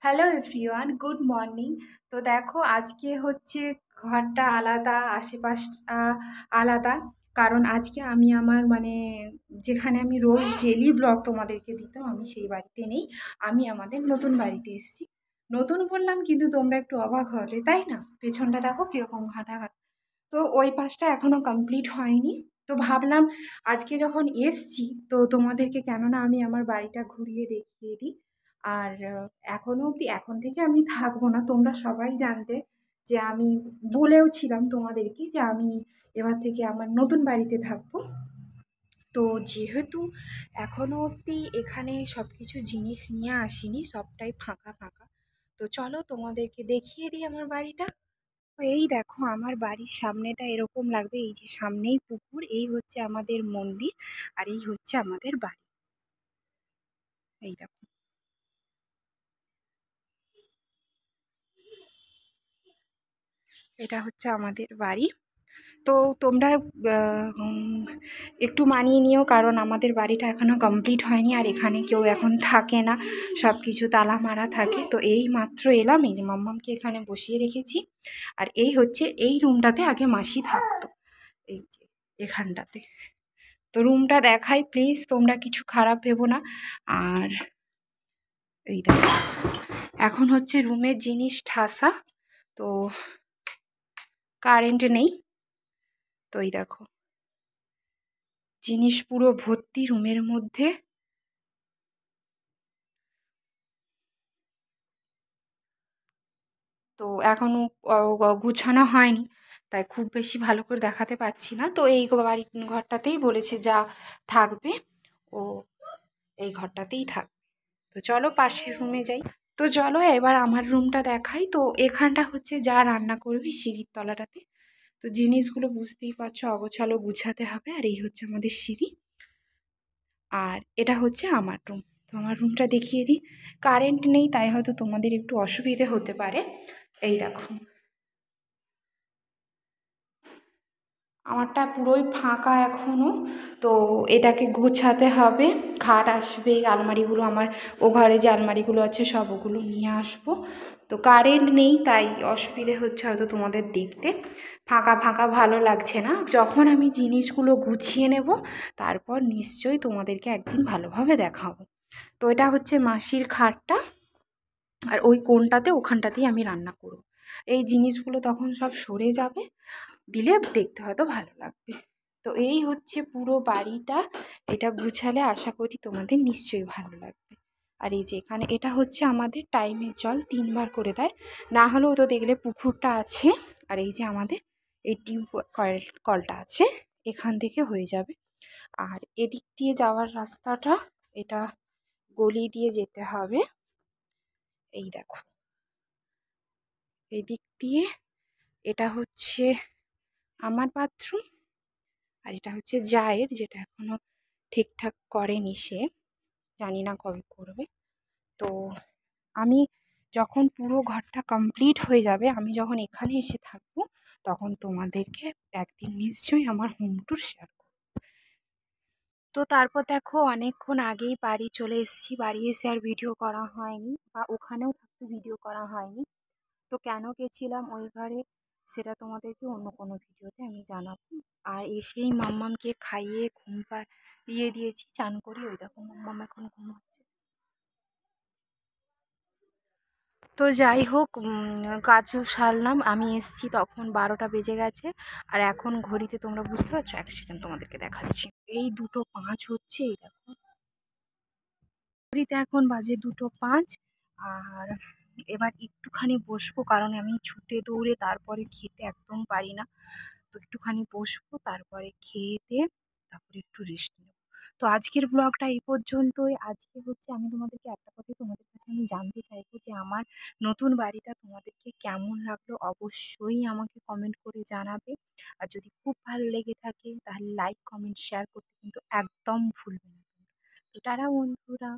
Hello everyone, good morning. তো দেখো, আজকে হচ্ছে ঘরটা আলাদা, আশেপাশটা আলাদা। কারণ আজকে আমি আমার যেখানে আমি রোজ ডেলি ব্লগ তোমাদেরকে দিতাম, আমি সেই বাড়িতে নেই। আমি আমাদের নতুন বাড়িতে এসেছি। নতুন বললাম কিন্তু তোমরা একটু অবাক হলে, তাই না? পেছনটা দেখো কিরকম ঘাটাঘাট। তো ওই পাশটা এখনো কমপ্লিট হয়নি। তো ভাবলাম আজকে যখন এসছি তো তোমাদেরকে কেননা আমি আমার বাড়িটা ঘুরিয়ে দেখিয়ে দিই। আর এখনো অবধি এখন থেকে আমি থাকবো না, তোমরা সবাই জানতে যে আমি বলেও ছিলাম তোমাদেরকে যে আমি এবার থেকে আমার নতুন বাড়িতে থাকবো। তো যেহেতু এখনো অবধি এখানে সব কিছু জিনিস নিয়ে আসিনি, সবটাই ফাঁকা ফাঁকা। তো চলো তোমাদেরকে দেখিয়ে দিই আমার বাড়িটা। তো এই দেখো, আমার বাড়ির সামনেটা এরকম লাগবে। এই যে সামনেই পুকুর, এই হচ্ছে আমাদের মন্দির, আর এই হচ্ছে আমাদের বাড়ি। এই দেখো, এটা হচ্ছে আমাদের বাড়ি। তো তোমরা একটু মানিয়ে নিও, কারণ আমাদের বাড়িটা এখনও কমপ্লিট হয়নি, আর এখানে কেউ এখন থাকে না, সব কিছু তালা মারা থাকে। তো এই মাত্র এলাম, এই যে মাম্মামকে এখানে বসিয়ে রেখেছি। আর এই হচ্ছে এই রুমটাতে আগে মাসি থাকতো, এই যে এখানটাতে। তো রুমটা দেখাই প্লিজ, তোমরা কিছু খারাপ ভেবো না। আর এই দেখো, এখন হচ্ছে রুমের জিনিস ঠাসা, তো কারেন্ট নেই। তো এই দেখো, জিনিস পুরো ভর্তি রুমের মধ্যে। তো এখনও গুছানো হয়নি, তাই খুব বেশি ভালো করে দেখাতে পাচ্ছি না। তো এই বাড়ি ঘরটাতেই বলেছে যা থাকবে, ও এই ঘরটাতেই থাকবে। তো চলো পাশের রুমে যাই। তো চলো এবার আমার রুমটা দেখাই। তো এখানটা হচ্ছে যা রান্না করবি সিঁড়ির তলাটাতে। তো জিনিসগুলো বুঝতেই পারছো, অগোছালো গুছাতে হবে। আর এই হচ্ছে আমাদের সিঁড়ি, আর এটা হচ্ছে আমার রুম। তো আমার রুমটা দেখিয়ে দিই। কারেন্ট নেই তাই হয়তো তোমাদের একটু অসুবিধে হতে পারে। এই দেখো, আমারটা পুরোই ফাঁকা এখনও। তো এটাকে গোছাতে হবে, খাট আসবে, আলমারিগুলো আমার ও ঘরে যে আলমারিগুলো আছে সব ওগুলো নিয়ে আসবো। তো কারেন্ট নেই তাই অসুবিধে হচ্ছে হয়তো তোমাদের দেখতে, ফাঁকা ফাঁকা ভালো লাগছে না। যখন আমি জিনিসগুলো গুছিয়ে নেব তারপর নিশ্চয়ই তোমাদেরকে একদিন ভালোভাবে দেখাবো। তো এটা হচ্ছে মাসির খাটটা, আর ওই কোণটাতে ওখানটাতেই আমি রান্না করব। এই জিনিসগুলো তখন সব সরে যাবে, দিলে দেখতে হয়তো ভালো লাগবে। তো এই হচ্ছে পুরো বাড়িটা, এটা গুছালে আশা করি তোমাদের নিশ্চয়ই ভালো লাগবে। আর এই যে এখানে এটা হচ্ছে আমাদের টাইমের জল 3বার করে দেয়, না হলেও তো দেখলে পুকুরটা আছে। আর এই যে আমাদের এই টিউব কলটা আছে, এখান থেকে হয়ে যাবে। আর এদিক দিয়ে যাওয়ার রাস্তাটা, এটা গলি দিয়ে যেতে হবে। এই দেখো, এই দিক দিয়ে এটা হচ্ছে আমার বাথরুম, আর এটা হচ্ছে জায়ের, যেটা এখনো ঠিকঠাক করেনি সে, জানি না কবে করবে। তো আমি যখন পুরো ঘরটা কমপ্লিট হয়ে যাবে, আমি যখন এখানে এসে থাকবো, তখন তোমাদেরকে একদিন নিশ্চয়ই আমার হোম ট্যুর শেয়ার করব। তো তারপর দেখো, অনেকক্ষণ আগেই বাড়ি চলে এসেছি। বাড়ি এসে আর ভিডিও করা হয়নি, বা ওখানেও থাকতে ভিডিও করা হয়নি। তো কেন গেছিলাম ওই ঘরে সেটা তোমাদেরকে অন্য কোনো ভিডিওতে আমি জানাবো। আর এসেই মাম্মামকে খাইয়ে ঘুম পাড়িয়ে দিয়েছি, চান করি। ওই দেখো মাম্মাম এখন ঘুমোচ্ছে। তো যাই হোক, কাজও সারলাম, আমি এসছি তখন 12টা বেজে গেছে। আর এখন ঘড়িতে তোমরা বুঝতে পারছো, 1 সেকেন্ড তোমাদেরকে দেখাচ্ছি। এই 2:05 হচ্ছে, এই দেখো ঘড়িতে এখন বাজে 2:05। আর এবার একটুখানি বসবো, কারণ আমি ছুটে দৌড়ে তারপরে খেতে একদম পারি না। তো একটুখানি বসবো, তারপরে খেয়ে দিয়ে তারপরে একটু রেস্ট নেব। তো আজকের ব্লগটা এই পর্যন্তই। আজকে হচ্ছে আমি তোমাদেরকে একটা কথাই তোমাদের কাছে আমি জানতে চাইবো যে আমার নতুন বাড়িটা তোমাদেরকে কেমন লাগলো, অবশ্যই আমাকে কমেন্ট করে জানাবে। আর যদি খুব ভালো লেগে থাকে তাহলে লাইক কমেন্ট শেয়ার করতে কিন্তু একদম ভুলবে না। তো টাটা বন্ধুরা।